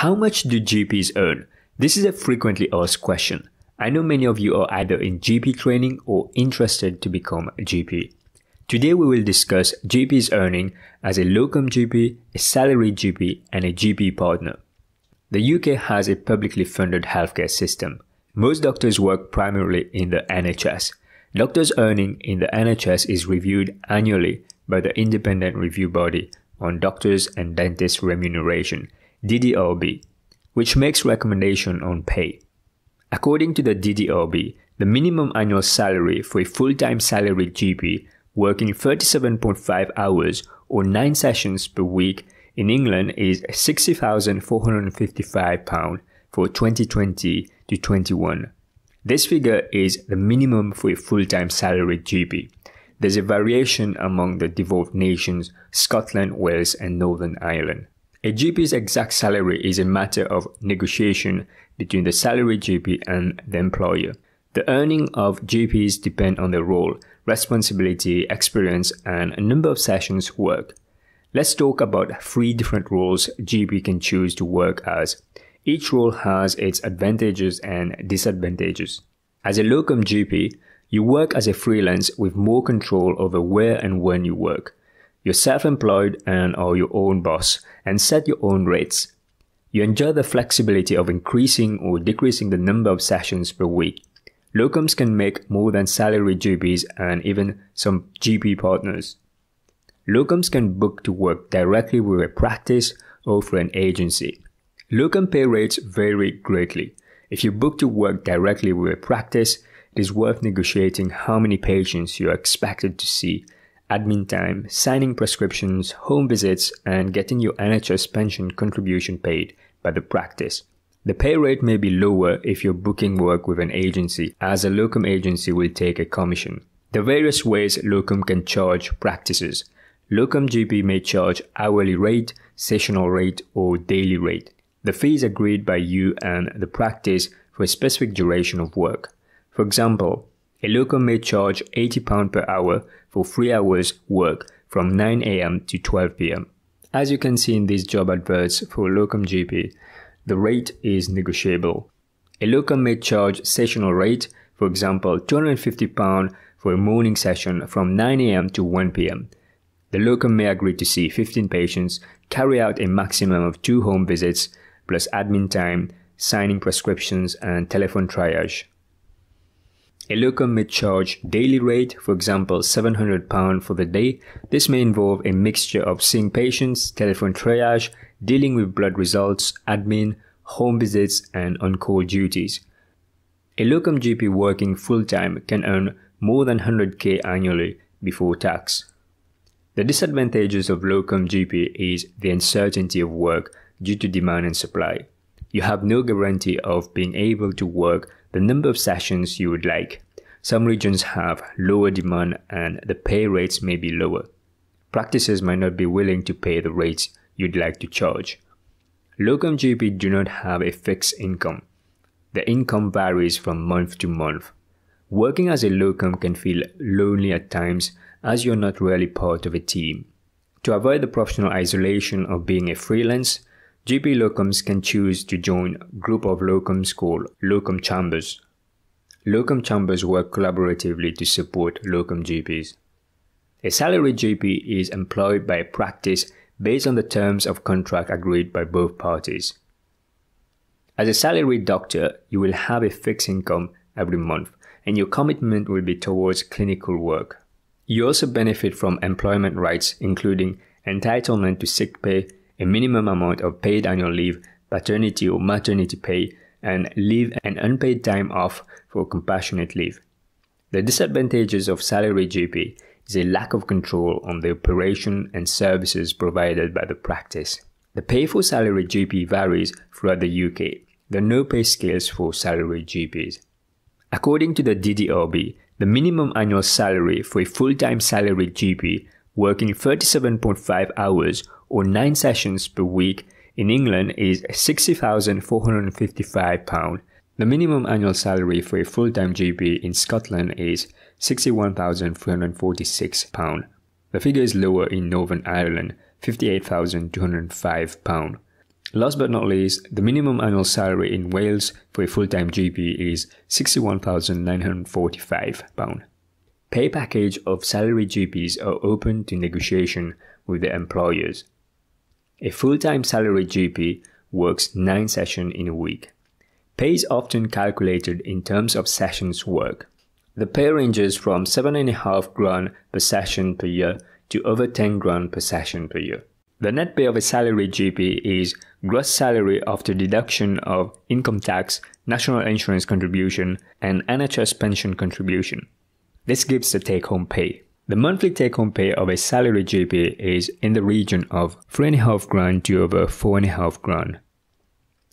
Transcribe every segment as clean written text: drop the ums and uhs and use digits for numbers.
How much do GPs earn? This is a frequently asked question. I know many of you are either in GP training or interested to become a GP. Today we will discuss GPs earning as a Locum GP, a Salaried GP and a GP partner. The UK has a publicly funded healthcare system. Most doctors work primarily in the NHS. Doctors' earning in the NHS is reviewed annually by the Independent Review Body on Doctors and Dentists Remuneration, DDRB, which makes recommendation on pay. According to the DDRB, the minimum annual salary for a full-time salaried GP working 37.5 hours or 9 sessions per week in England is £60,455 for 2020 to 21. This figure is the minimum for a full-time salaried GP. There's a variation among the devolved nations, Scotland, Wales and Northern Ireland. A GP's exact salary is a matter of negotiation between the salaried GP and the employer. The earning of GPs depend on their role, responsibility, experience, and a number of sessions worked. Let's talk about 3 different roles GP can choose to work as. Each role has its advantages and disadvantages. As a Locum GP, you work as a freelance with more control over where and when you work. You're self-employed and are your own boss and set your own rates. You enjoy the flexibility of increasing or decreasing the number of sessions per week. Locums can make more than salaried GPs and even some GP partners. Locums can book to work directly with a practice or through an agency. Locum pay rates vary greatly. If you book to work directly with a practice, it is worth negotiating how many patients you are expected to see, admin time, signing prescriptions, home visits, and getting your NHS pension contribution paid by the practice. The pay rate may be lower if you're booking work with an agency, as a locum agency will take a commission. The various ways locum can charge practices. Locum GP may charge hourly rate, sessional rate, or daily rate. The fee is agreed by you and the practice for a specific duration of work. For example, a locum may charge £80 per hour for 3 hours work from 9 a.m. to 12 p.m. As you can see in these job adverts for Locum GP, the rate is negotiable. A locum may charge sessional rate, for example, £250 for a morning session from 9 a.m. to 1 p.m. The locum may agree to see 15 patients, carry out a maximum of 2 home visits, plus admin time, signing prescriptions and telephone triage. A locum may charge daily rate, for example £700 for the day. This may involve a mixture of seeing patients, telephone triage, dealing with blood results, admin, home visits and on-call duties. A Locum GP working full-time can earn more than 100k annually before tax. The disadvantages of Locum GP is the uncertainty of work due to demand and supply. You have no guarantee of being able to work the number of sessions you would like. Some regions have lower demand and the pay rates may be lower. Practices might not be willing to pay the rates you'd like to charge. Locum GP do not have a fixed income. The income varies from month to month. Working as a locum can feel lonely at times as you're not really part of a team. To avoid the professional isolation of being a freelance, GP locums can choose to join a group of locums called Locum Chambers. Locum Chambers work collaboratively to support Locum GPs. A salaried GP is employed by a practice based on the terms of contract agreed by both parties. As a salaried doctor, you will have a fixed income every month and your commitment will be towards clinical work. You also benefit from employment rights including entitlement to sick pay, a minimum amount of paid annual leave, paternity or maternity pay, and leave and unpaid time off for compassionate leave. The disadvantages of salaried GP is a lack of control on the operation and services provided by the practice. The pay for salaried GP varies throughout the UK. There are no pay scales for salaried GPs. According to the DDRB, the minimum annual salary for a full-time salaried GP working 37.5 hours or 9 sessions per week in England is £60,455. The minimum annual salary for a full-time GP in Scotland is £61,346. The figure is lower in Northern Ireland, £58,205. Last but not least, the minimum annual salary in Wales for a full-time GP is £61,945. Pay package of salaried GPs are open to negotiation with their employers. A full-time salaried GP works 9 sessions in a week. Pay is often calculated in terms of sessions work. The pay ranges from £7,500 per session per year to over £10,000 per session per year. The net pay of a salaried GP is gross salary after deduction of income tax, national insurance contribution, and NHS pension contribution. This gives the take-home pay. The monthly take-home pay of a salaried GP is in the region of £3,500 to over £4,500.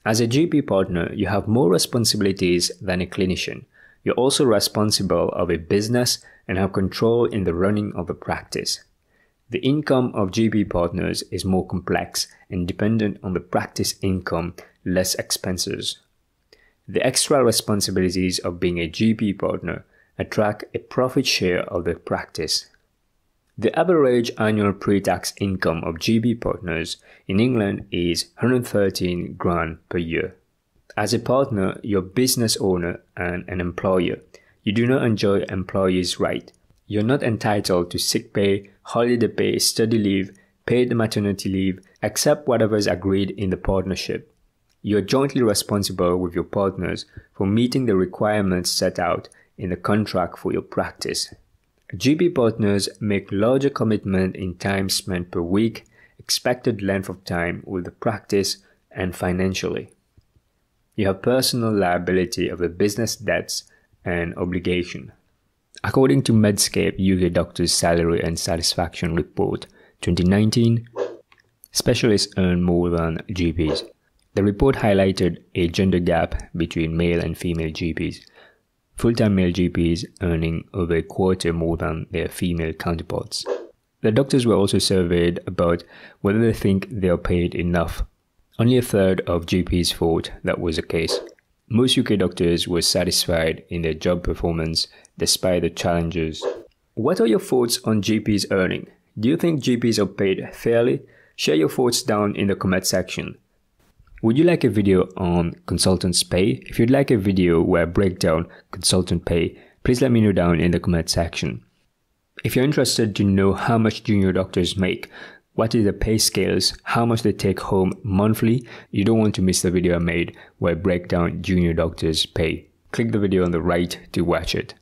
As a GP partner, you have more responsibilities than a clinician. You're also responsible of a business and have control in the running of a practice. The income of GP partners is more complex and dependent on the practice income, less expenses. The extra responsibilities of being a GP partner attract a profit share of the practice. The average annual pre-tax income of GP partners in England is £113,000 per year. As a partner, you're a business owner and an employer. You do not enjoy employees' rights. You're not entitled to sick pay, holiday pay, study leave, paid maternity leave, except whatever is agreed in the partnership. You are jointly responsible with your partners for meeting the requirements set out in the contract for your practice. GP partners make larger commitment in time spent per week, expected length of time with the practice, and financially. You have personal liability of the business debts and obligation. According to Medscape UK Doctors Salary and Satisfaction Report 2019, specialists earn more than GPs. The report highlighted a gender gap between male and female GPs. Full-time male GPs earning over a quarter more than their female counterparts. The doctors were also surveyed about whether they think they are paid enough. Only a third of GPs thought that was the case. Most UK doctors were satisfied in their job performance despite the challenges. What are your thoughts on GPs earning? Do you think GPs are paid fairly? Share your thoughts down in the comment section. Would you like a video on consultants' pay? If you'd like a video where I break down consultant pay, please let me know down in the comment section. If you're interested to know how much junior doctors make, what are the pay scales, how much they take home monthly, you don't want to miss the video I made where I break down junior doctors' pay. Click the video on the right to watch it.